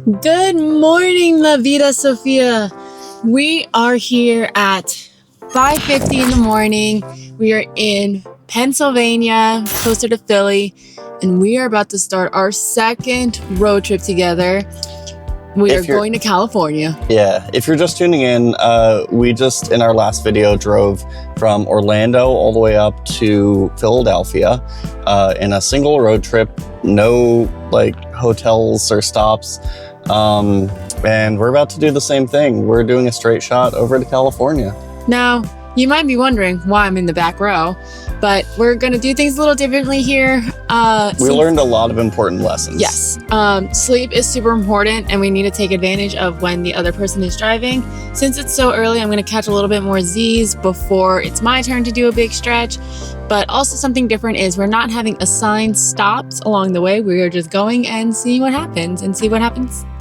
Good morning, La Vida Sofia. We are here at 5:50 in the morning. We are in Pennsylvania, closer to Philly, and we are about to start our second road trip together. We are going to California. Yeah, if you're just tuning in, we just in our last video drove from Orlando all the way up to Philadelphia in a single road trip, no like hotels or stops. And we're about to do the same thing. We're doing a straight shot over to California. Now, you might be wondering why I'm in the back row, but we're going to do things a little differently here. We learned a lot of important lessons. Yes. Sleep is super important, and we need to take advantage of when the other person is driving. Since it's so early, I'm going to catch a little bit more Z's before it's my turn to do a big stretch. But also something different is we're not having assigned stops along the way. We are just going and seeing what happens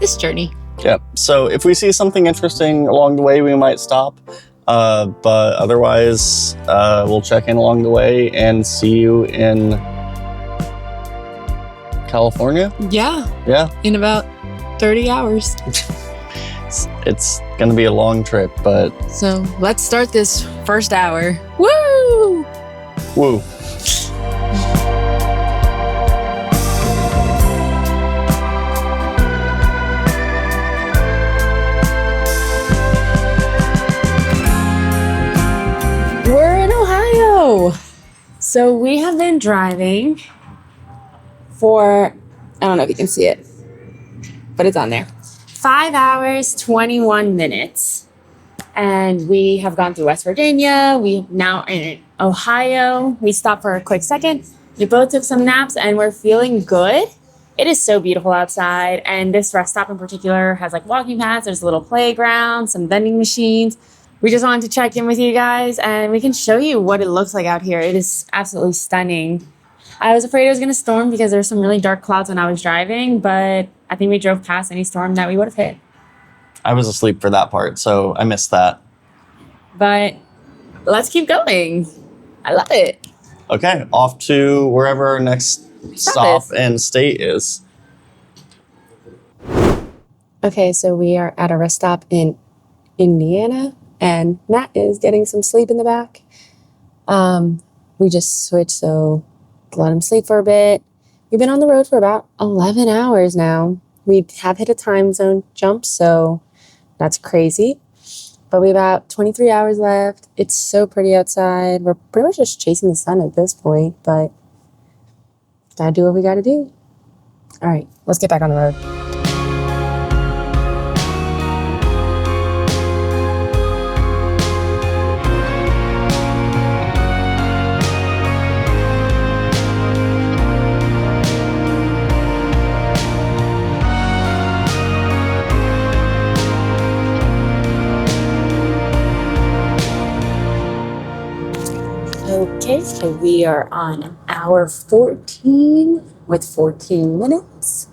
this journey. Yep. So if we see something interesting along the way, we might stop. But otherwise, we'll check in along the way and see you in California. Yeah. In about 30 hours. It's going to be a long trip, but... So let's start this first hour. Woo! Woo. We're in Ohio. So we have been driving for, I don't know if you can see it, but it's on there. 5 hours, 21 minutes. And we have gone through West Virginia. We now in Ohio. We stopped for a quick second. We both took some naps and we're feeling good. It is so beautiful outside. And this rest stop in particular has like walking paths. There's a little playground, some vending machines. We just wanted to check in with you guys and we can show you what it looks like out here. It is absolutely stunning. I was afraid it was going to storm because there's some really dark clouds when I was driving, but I think we drove past any storm that we would have hit. I was asleep for that part, so I missed that. But let's keep going. I love it. Okay, off to wherever our next stop and state is. Okay, so we are at a rest stop in Indiana, and Matt is getting some sleep in the back. We just switched, so let him sleep for a bit. We've been on the road for about 11 hours now. We have hit a time zone jump, so that's crazy. But we have about 23 hours left. It's so pretty outside. We're pretty much just chasing the sun at this point, but gotta do what we gotta do. All right, let's get back on the road. Okay, so we are on hour 14 with 14 minutes.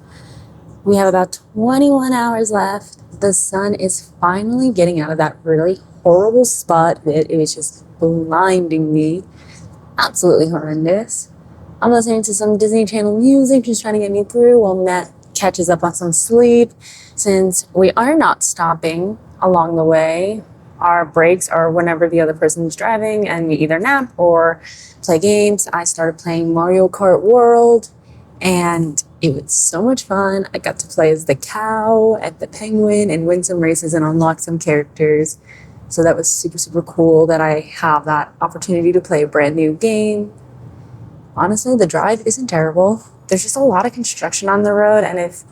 We have about 21 hours left. The sun is finally getting out of that really horrible spot that it was just blinding me. Absolutely horrendous. I'm listening to some Disney Channel music, just trying to get me through while Matt catches up on some sleep. Since we are not stopping along the way, our breaks are whenever the other person's driving and we either nap or play games. I started playing Mario Kart World and it was so much fun. I got to play as the cow and the penguin and win some races and unlock some characters. So that was super, super cool that I have that opportunity to play a brand new game. Honestly, the drive isn't terrible. There's just a lot of construction on the road, and if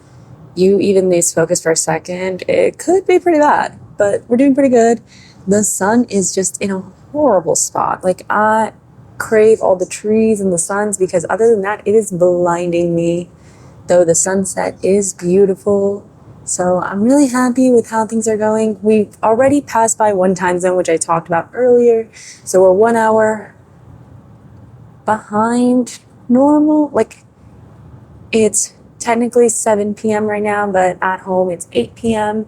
you even lose focus for a second, it could be pretty bad. But we're doing pretty good. The sun is just in a horrible spot. Like, I crave all the trees and the suns because other than that, it is blinding me. Though the sunset is beautiful. So I'm really happy with how things are going. We've already passed by one time zone, which I talked about earlier. So we're 1 hour behind normal. Like, it's technically 7 p.m. right now, but at home it's 8 p.m.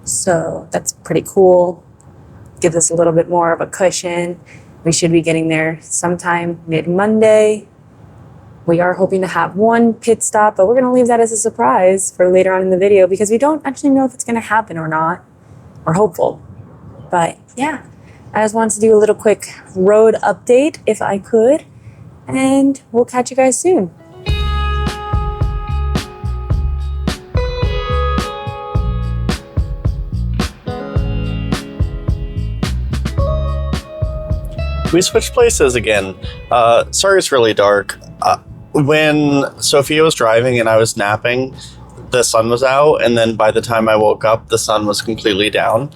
So that's pretty cool. Gives us a little bit more of a cushion. We should be getting there sometime mid-Monday. We are hoping to have one pit stop, but we're going to leave that as a surprise for later on in the video because we don't actually know if it's going to happen or not. We're hopeful. But yeah, I just wanted to do a little quick road update if I could, and we'll catch you guys soon. We switched places again. Sorry it's really dark. When Sophia was driving and I was napping, the sun was out, and then by the time I woke up, the sun was completely down.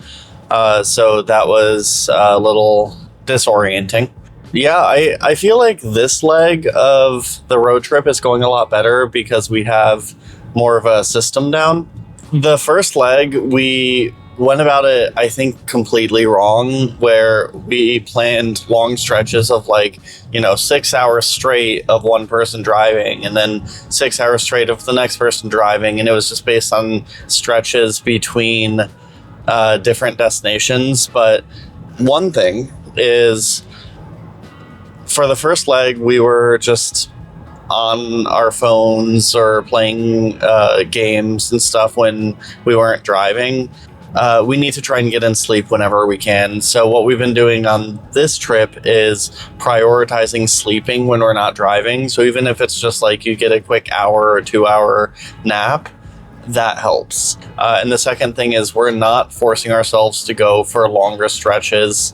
So that was a little disorienting. Yeah, I feel like this leg of the road trip is going a lot better because we have more of a system down. The first leg, we went about it, I think, completely wrong, where we planned long stretches of 6 hours straight of one person driving and then 6 hours straight of the next person driving. And it was just based on stretches between different destinations. But one thing is, for the first leg, we were just on our phones or playing games and stuff when we weren't driving. We need to try and get in sleep whenever we can. So what we've been doing on this trip is prioritizing sleeping when we're not driving. So even if it's just like you get a quick hour or 2 hour nap, that helps. And the second thing is we're not forcing ourselves to go for longer stretches.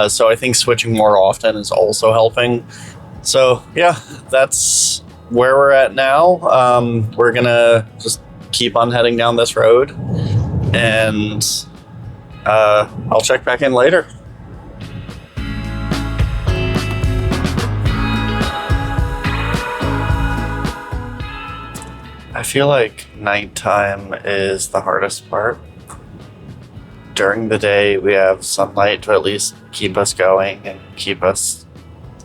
So I think switching more often is also helping. So yeah, that's where we're at now. We're gonna just keep on heading down this road, and I'll check back in later. I feel like nighttime is the hardest part. During the day, we have sunlight to at least keep us going and keep us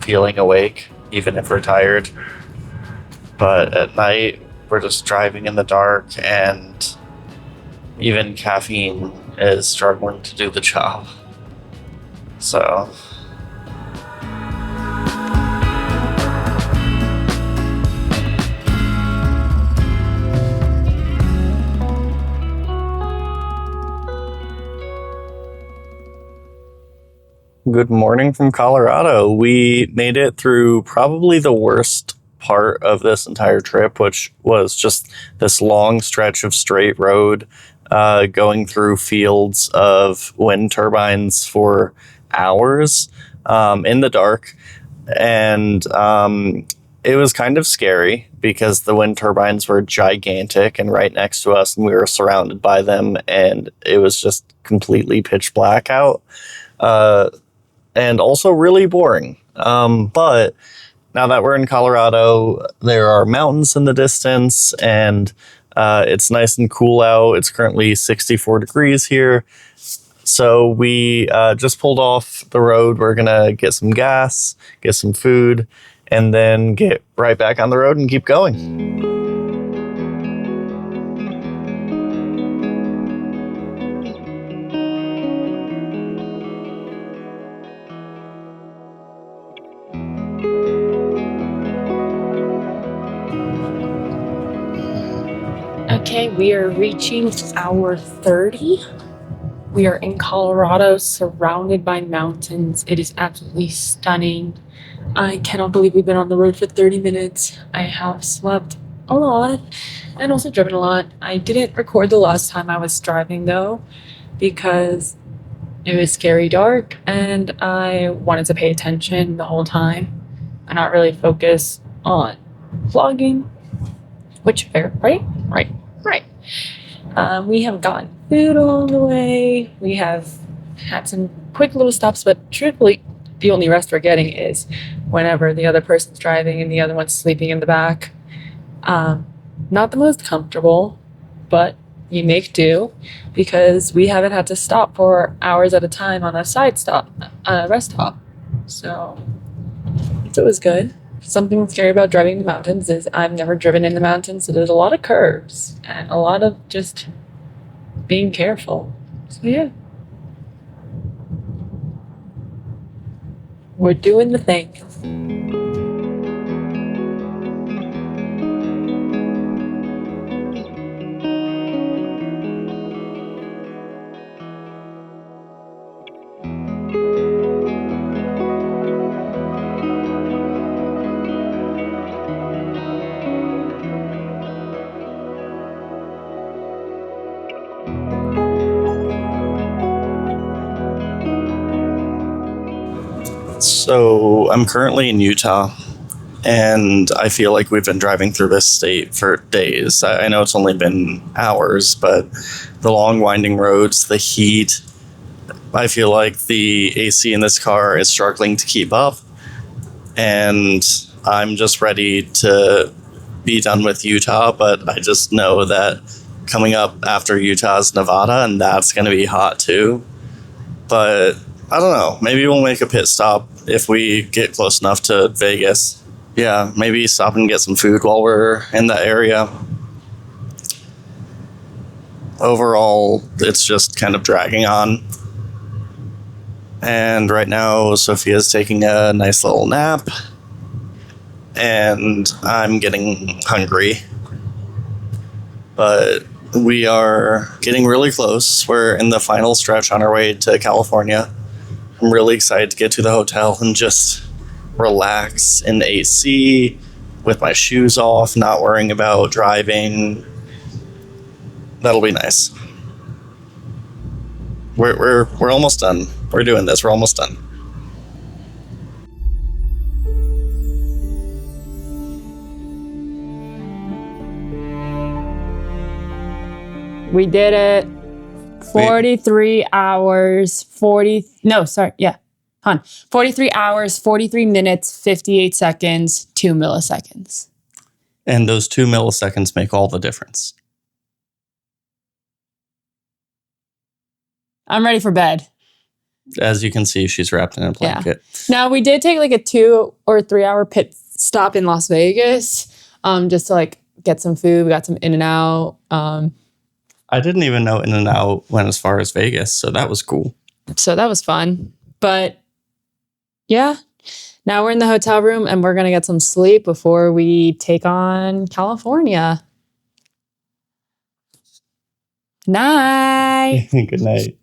feeling awake, even if we're tired. But at night, we're just driving in the dark, and even caffeine is struggling to do the job. So good morning from Colorado. We made it through probably the worst part of this entire trip, which was just this long stretch of straight road going through fields of wind turbines for hours in the dark. And it was kind of scary because the wind turbines were gigantic and right next to us, and we were surrounded by them, and it was just completely pitch black out. And also really boring. But now that we're in Colorado, there are mountains in the distance, and it's nice and cool out. It's currently 64 degrees here. So we just pulled off the road. We're going to get some gas, get some food, and then get right back on the road and keep going. Okay, we are reaching hour 30. We are in Colorado, surrounded by mountains. It is absolutely stunning. I cannot believe we've been on the road for 30 minutes. I have slept a lot and also driven a lot. I didn't record the last time I was driving though, because it was scary dark and I wanted to pay attention the whole time and not really focus on vlogging, which fair, right? Right. We have gotten food along the way. We have had some quick little stops, but truthfully, the only rest we're getting is whenever the other person's driving and the other one's sleeping in the back. Not the most comfortable, but you make do because we haven't had to stop for hours at a time on a rest stop. So it was good. Something scary about driving the mountains is I've never driven in the mountains, so there's a lot of curves and a lot of just being careful. So yeah, we're doing the thing. So I'm currently in Utah, and I feel like we've been driving through this state for days. I know it's only been hours, but the long winding roads, the heat, I feel like the AC in this car is struggling to keep up, and I'm just ready to be done with Utah, but I just know that coming up after Utah is Nevada, and that's going to be hot too. But I don't know. Maybe we'll make a pit stop if we get close enough to Vegas. Yeah, maybe stop and get some food while we're in that area. Overall, it's just kind of dragging on. And right now, Sophia's taking a nice little nap. And I'm getting hungry. But we are getting really close. We're in the final stretch on our way to California. I'm really excited to get to the hotel and just relax in the AC with my shoes off, not worrying about driving. That'll be nice. We're almost done. We're doing this. We're almost done. We did it. 43 hours, 43 hours, 43 minutes, 58 seconds, 2 milliseconds. And those 2 milliseconds make all the difference. I'm ready for bed. As you can see, she's wrapped in a blanket. Yeah. Now, we did take like a 2 or 3 hour pit stop in Las Vegas, just to like get some food. We got some In-N-Out. I didn't even know In-N-Out went as far as Vegas, so that was cool. So that was fun. But yeah, now we're in the hotel room and we're going to get some sleep before we take on California. Night. Good night.